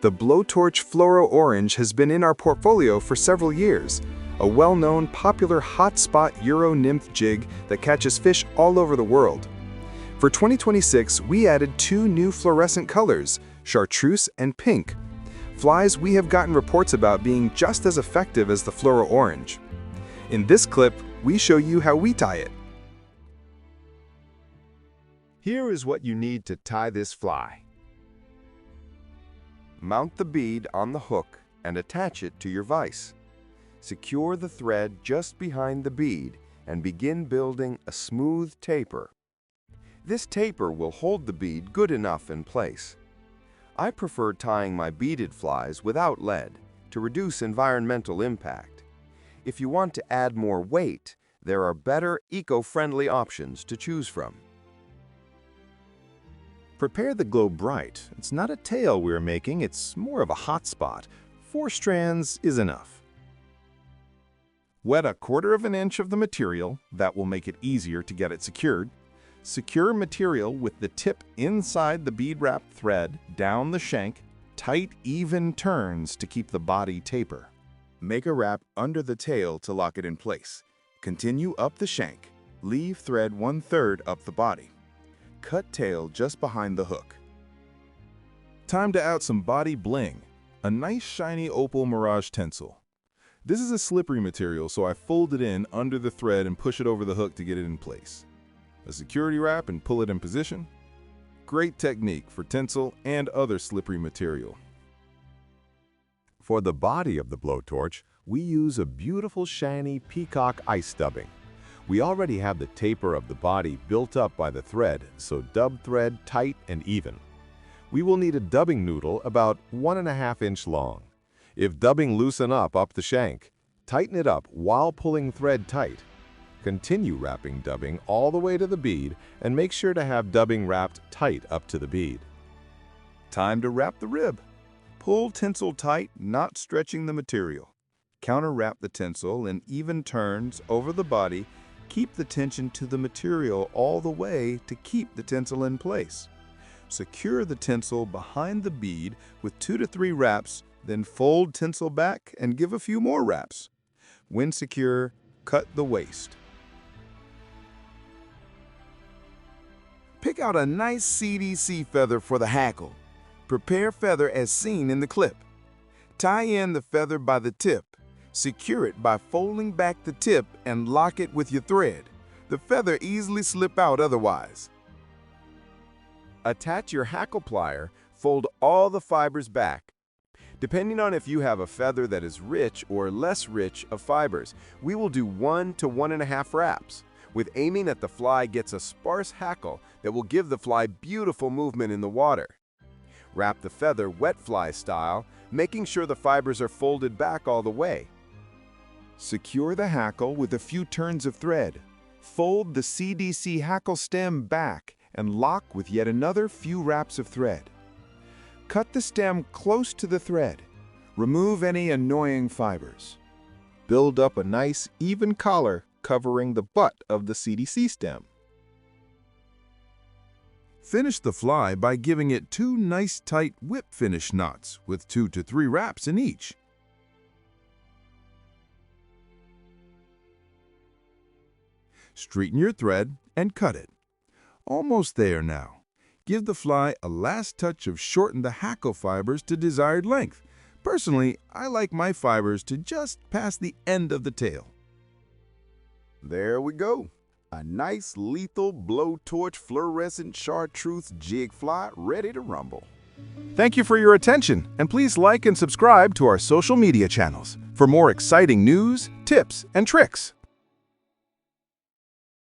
The Blow Torch Fluoro Orange has been in our portfolio for several years, a well-known, popular hotspot Euro nymph jig that catches fish all over the world. For 2026, we added 2 new fluorescent colors, chartreuse and pink, flies we have gotten reports about being just as effective as the fluoro orange. In this clip, we show you how we tie it. Here is what you need to tie this fly. Mount the bead on the hook and attach it to your vise. Secure the thread just behind the bead and begin building a smooth taper. This taper will hold the bead good enough in place. I prefer tying my beaded flies without lead to reduce environmental impact. If you want to add more weight, there are better eco-friendly options to choose from. Prepare the glow bright. It's not a tail we're making, it's more of a hot spot. 4 strands is enough. Wet 1/4 inch of the material, that will make it easier to get it secured. Secure material with the tip inside the bead-wrapped thread, down the shank, tight, even turns to keep the body taper. Make a wrap under the tail to lock it in place. Continue up the shank. Leave thread 1/3 up the body. Cut tail just behind the hook. Time to add some body bling, a nice shiny opal mirage tinsel. This is a slippery material, so I fold it in under the thread and push it over the hook to get it in place. A security wrap and pull it in position. Great technique for tinsel and other slippery material. For the body of the blowtorch, we use a beautiful shiny peacock ice dubbing. We already have the taper of the body built up by the thread, so dub thread tight and even. We will need a dubbing noodle about 1.5 inch long. If dubbing loosen up the shank, tighten it up while pulling thread tight. Continue wrapping dubbing all the way to the bead and make sure to have dubbing wrapped tight up to the bead. Time to wrap the rib. Pull tinsel tight, not stretching the material. Counter wrap the tinsel in even turns over the body. Keep the tension to the material all the way to keep the tinsel in place. Secure the tinsel behind the bead with 2 to 3 wraps, then fold tinsel back and give a few more wraps. When secure, cut the waist. Pick out a nice CDC feather for the hackle. Prepare feather as seen in the clip. Tie in the feather by the tip. Secure it by folding back the tip and lock it with your thread. The feather easily slip out otherwise. Attach your hackle plier, fold all the fibers back. Depending on if you have a feather that is rich or less rich of fibers, we will do 1 to 1.5 wraps. With aiming at the fly gets a sparse hackle that will give the fly beautiful movement in the water. Wrap the feather wet fly style, making sure the fibers are folded back all the way. Secure the hackle with a few turns of thread. Fold the CDC hackle stem back and lock with yet another few wraps of thread. Cut the stem close to the thread. Remove any annoying fibers. Build up a nice, even collar covering the butt of the CDC stem. Finish the fly by giving it 2 nice tight whip finish knots with 2 to 3 wraps in each. Straighten your thread and cut it. Almost there now. Give the fly a last touch of shorten the hackle fibers to desired length. Personally, I like my fibers to just past the end of the tail. There we go. A nice lethal blowtorch fluorescent chartreuse jig fly ready to rumble. Thank you for your attention, and please like and subscribe to our social media channels for more exciting news, tips, and tricks.